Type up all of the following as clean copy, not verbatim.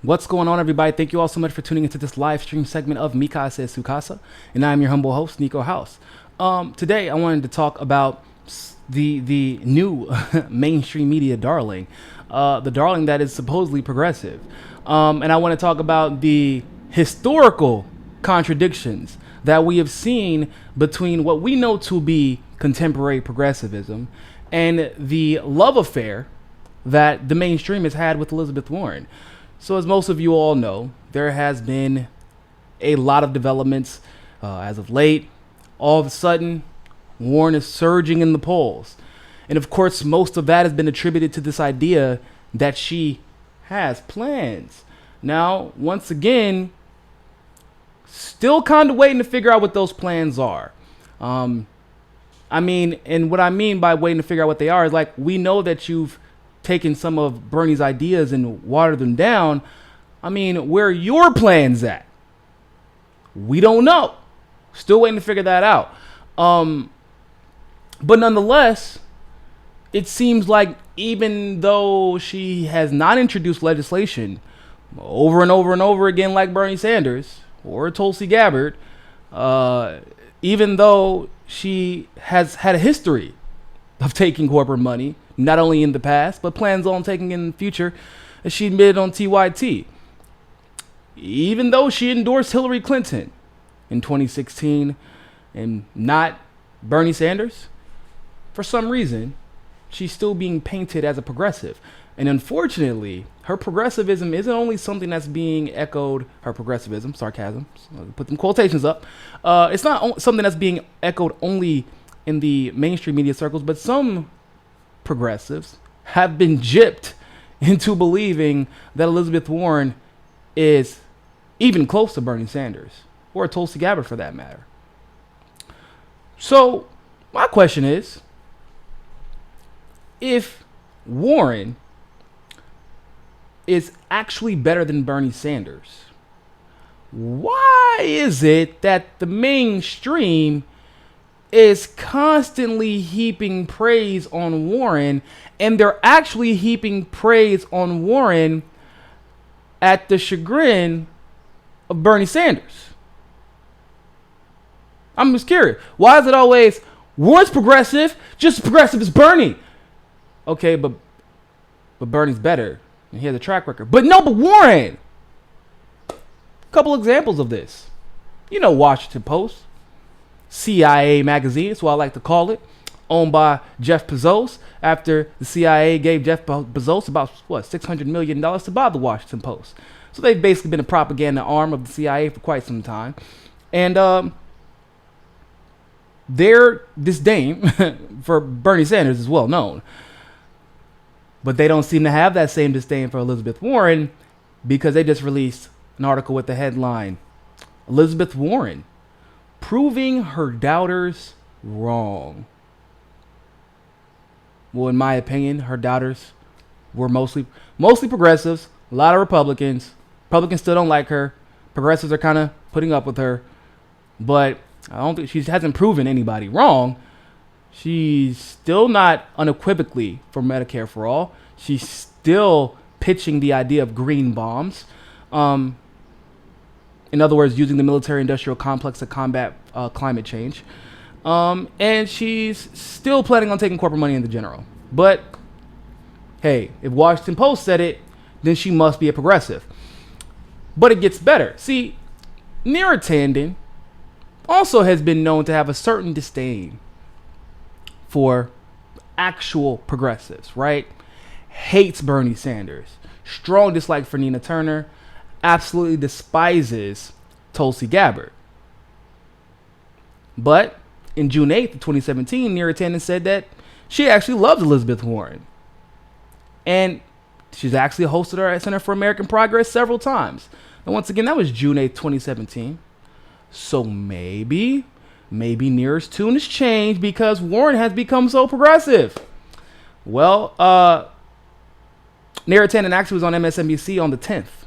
What's going on, everybody? Thank you all so much for tuning into this live stream segment of Mi Casa es Su Casa, and I'm your humble host, Niko House. Today, I wanted to talk about the new mainstream media darling, the darling that is supposedly progressive, and I want to talk about the historical contradictions that we have seen between what we know to be contemporary progressivism and the love affair that the mainstream has had with Eiizabeth Warren. So as most of you all know, there has been a lot of developments as of late. All of a sudden, Warren is surging in the polls. And of course, most of that has been attributed to this idea that she has plans. Now, once again, still kind of waiting to figure out what those plans are. And what I mean by waiting to figure out what they are is, like, we know that you've taken some of Bernie's ideas and watered them down. I mean, where are your plans at? We don't know. Still waiting to figure that out. But nonetheless, it seems like even though she has not introduced legislation over and over and over again like Bernie Sanders or Tulsi Gabbard, even though she has had a history of taking corporate money, not only in the past, but plans on taking in the future, as she admitted on TYT. Even though she endorsed Hillary Clinton in 2016 and not Bernie Sanders, for some reason, she's still being painted as a progressive. And unfortunately, her progressivism isn't only something that's being echoed, her progressivism, sarcasm, so put them quotations up. It's not something that's being echoed only in the mainstream media circles, but some progressives have been gypped into believing that Eiizabeth Warren is even close to Bernie Sanders, or Tulsi Gabbard for that matter. So my question is, if Warren is actually better than Bernie Sanders, why is it that the mainstream is constantly heaping praise on Warren, and they're actually heaping praise on Warren at the chagrin of Bernie Sanders? I'm just curious. Why is it always Warren's progressive, just as progressive as Bernie? Okay, but Bernie's better, and he has a track record. But Warren. A couple examples of this. You know, Washington Post, CIA magazine, that's what I like to call it, owned by Jeff Bezos, after the CIA gave Jeff Bezos about, $600 million to buy the Washington Post. So they've basically been a propaganda arm of the CIA for quite some time. And their disdain for Bernie Sanders is well known. But they don't seem to have that same disdain for Eiizabeth Warren, because they just released an article with the headline, Eiizabeth Warren, proving her doubters wrong. Well, in my opinion, her doubters were mostly progressives, a lot of Republicans. Republicans still don't like her. Progressives are kind of putting up with her. But I don't think she hasn't proven anybody wrong. She's still not unequivocally for Medicare for all. She's still pitching the idea of green bombs. In other words, using the military-industrial complex to combat climate change. And she's still planning on taking corporate money in the general. But, hey, if Washington Post said it, then she must be a progressive. But it gets better. See, Neera Tanden also has been known to have a certain disdain for actual progressives, right? Hates Bernie Sanders. Strong dislike for Nina Turner. Absolutely despises Tulsi Gabbard. But in June 8th, 2017, Neera Tanden said that she actually loves Eiizabeth Warren. And she's actually hosted her at Center for American Progress several times. And once again, that was June 8th, 2017. So maybe Neera's tune has changed because Warren has become so progressive. Well, Neera Tanden actually was on MSNBC on the 10th.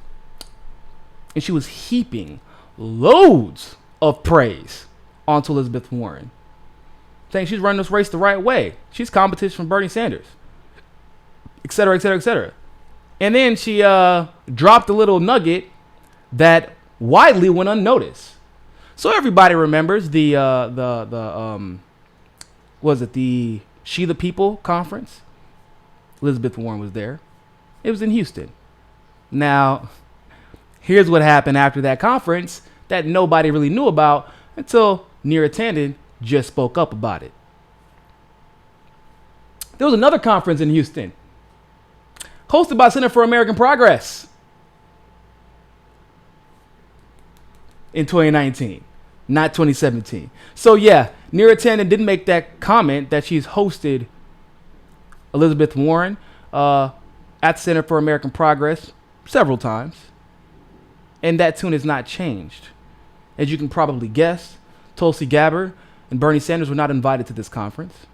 And she was heaping loads of praise onto Eiizabeth Warren, saying she's running this race the right way. She's competition from Bernie Sanders, et cetera, et cetera, et cetera. And then she dropped a little nugget that widely went unnoticed. So everybody remembers the was it the She the People conference? Eiizabeth Warren was there. It was in Houston. Now, here's what happened after that conference that nobody really knew about until Neera Tanden just spoke up about it. There was another conference in Houston hosted by Center for American Progress in 2019, not 2017. So yeah, Neera Tanden did make that comment that she's hosted Eiizabeth Warren at the Center for American Progress several times, and that tune has not changed. As you can probably guess, Tulsi Gabbard and Bernie Sanders were not invited to this conference.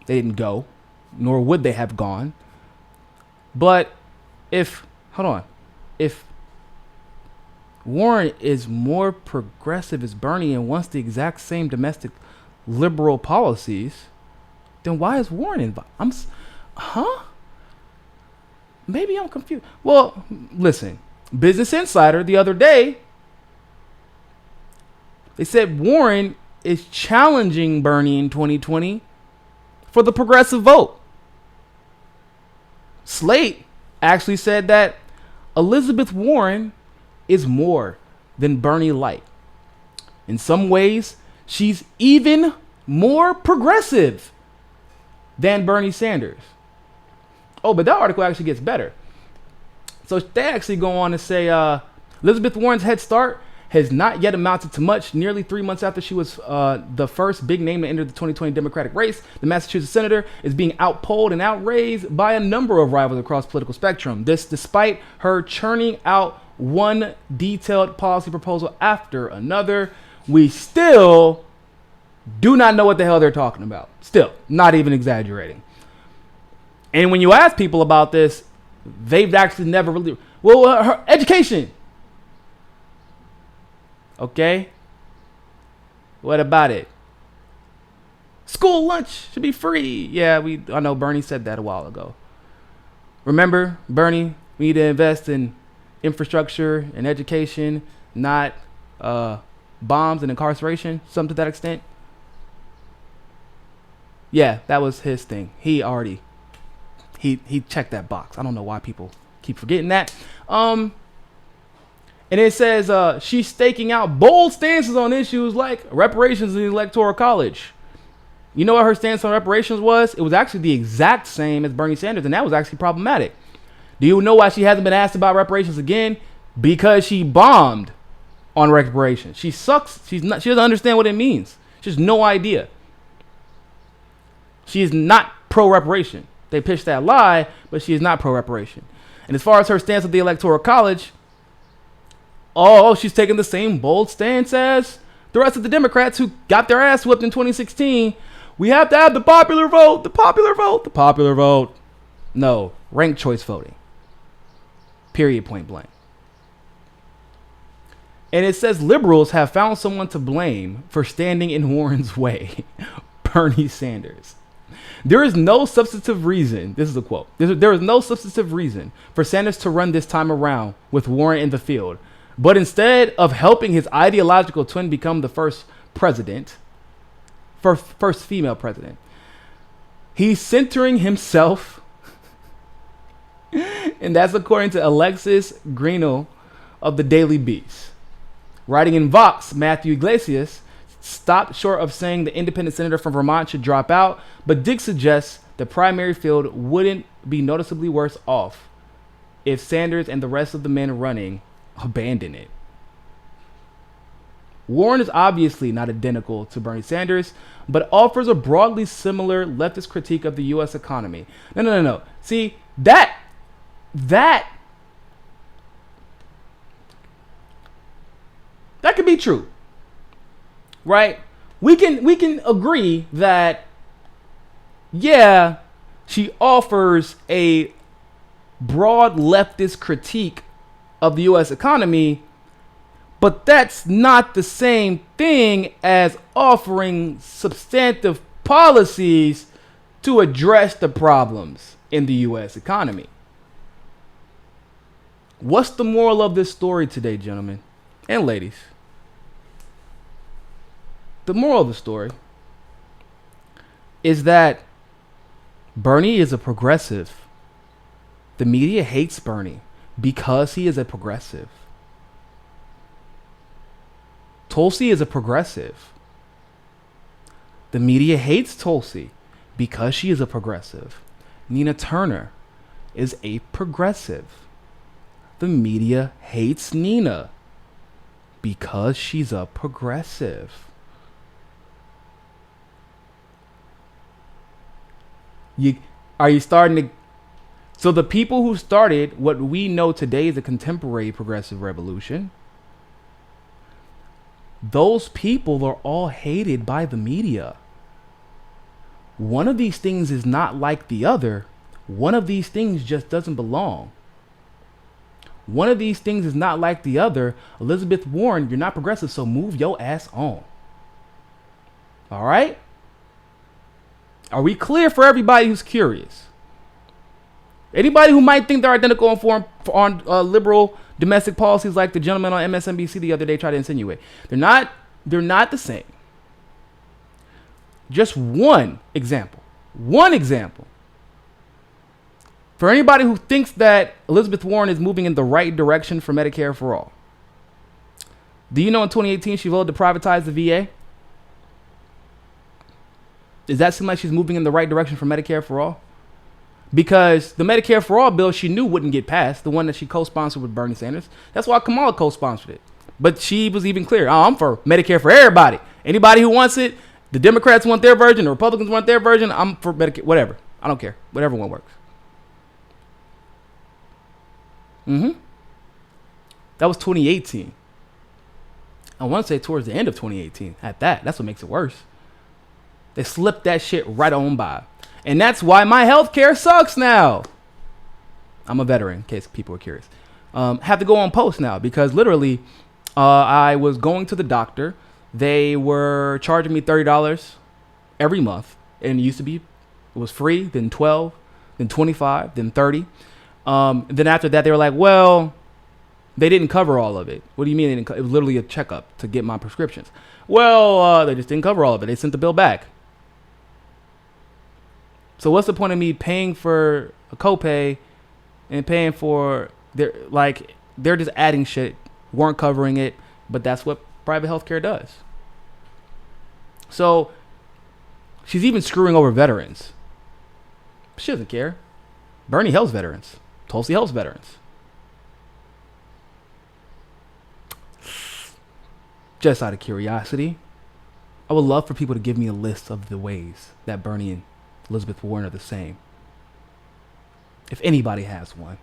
They didn't go, nor would they have gone. But if Warren is more progressive as Bernie and wants the exact same domestic liberal policies, then why is Warren invited? Maybe I'm confused. Well, listen, Business Insider the other day, they said Warren is challenging Bernie in 2020 for the progressive vote. Slate actually said that Eiizabeth Warren is more than Bernie light. In some ways, she's even more progressive than Bernie Sanders. Oh, but that article actually gets better. So they actually go on to say Eiizabeth Warren's head start has not yet amounted to much. Nearly 3 months after she was the first big name to enter the 2020 Democratic race, the Massachusetts senator is being outpolled and outraised by a number of rivals across the political spectrum. This despite her churning out one detailed policy proposal after another. We still do not know what the hell they're talking about. Still, not even exaggerating. And when you ask people about this, they've actually never really... Well, her education. Okay. What about it? School lunch should be free. Yeah, I know Bernie said that a while ago. Remember, Bernie, we need to invest in infrastructure and education, not bombs and incarceration, something to that extent. Yeah, that was his thing. He checked that box. I don't know why people keep forgetting that. And it says she's staking out bold stances on issues like reparations in the Electoral College. You know what her stance on reparations was? It was actually the exact same as Bernie Sanders, and that was actually problematic. Do you know why she hasn't been asked about reparations again? Because she bombed on reparations. She sucks. She doesn't understand what it means. She has no idea. She is not pro-reparation. They pitched that lie, but she is not pro-reparation. And as far as her stance at the Electoral College, she's taking the same bold stance as the rest of the Democrats who got their ass whipped in 2016. We have to have the popular vote, the popular vote, the popular vote. No, ranked choice voting. Period, point blank. And it says liberals have found someone to blame for standing in Warren's way. Bernie Sanders. There is no substantive reason, this is a quote, there is no substantive reason for Sanders to run this time around with Warren in the field. But instead of helping his ideological twin become the first female president, he's centering himself, and that's according to Alexis Greenell of the Daily Beast. Writing in Vox, Matthew Iglesias stopped short of saying the independent senator from Vermont should drop out, but did suggest the primary field wouldn't be noticeably worse off if Sanders and the rest of the men running abandon it. Warren is obviously not identical to Bernie Sanders, but offers a broadly similar leftist critique of the U.S. economy. No. See, that could be true, right? We can agree that, yeah, she offers a broad leftist critique of the U.S. economy, but that's not the same thing as offering substantive policies to address the problems in the U.S. economy. What's the moral of this story today, gentlemen and ladies? The moral of the story is that Bernie is a progressive. The media hates Bernie because he is a progressive. Tulsi is a progressive. The media hates Tulsi because she is a progressive. Nina Turner is a progressive. The media hates Nina because she's a progressive. Are you starting to... So the people who started what we know today is a contemporary progressive revolution, those people are all hated by the media. One of these things is not like the other. One of these things just doesn't belong. One of these things is not like the other. Eiizabeth Warren, you're not progressive, so move your ass on. All right? Are we clear for everybody who's curious? Anybody who might think they're identical on liberal domestic policies like the gentleman on MSNBC the other day tried to insinuate. They're not the same. Just one example. One example. For anybody who thinks that Eiizabeth Warren is moving in the right direction for Medicare for all. Do you know in 2018 she voted to privatize the VA? Does that seem like she's moving in the right direction for Medicare for all? Because the Medicare for all bill she knew wouldn't get passed, the one that she co-sponsored with Bernie Sanders. That's why Kamala co-sponsored it. But she was even clear. I'm for Medicare for everybody. Anybody who wants it, the Democrats want their version, the Republicans want their version. I'm for Medicare, whatever. I don't care. Whatever one works. That was 2018. I want to say towards the end of 2018. At that, that's what makes it worse. They slipped that shit right on by. And that's why my health care sucks now. I'm a veteran, in case people are curious. Have to go on post now because literally I was going to the doctor. They were charging me $30 every month. And it used to be, it was free, then 12, then 25, then 30. Then after that, they were like, well, they didn't cover all of it. What do you mean? It was literally a checkup to get my prescriptions. Well, they just didn't cover all of it. They sent the bill back. So what's the point of me paying for a copay and paying for they're just adding shit, weren't covering it, but that's what private healthcare does. So she's even screwing over veterans. She doesn't care. Bernie helps veterans. Tulsi helps veterans. Just out of curiosity, I would love for people to give me a list of the ways that Bernie and Eiizabeth Warren are the same. If anybody has one.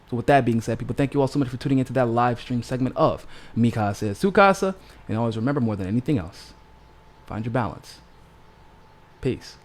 So with that being said, people, thank you all so much for tuning into that live stream segment of Mika Says Su Casa. And always remember, more than anything else, find your balance. Peace.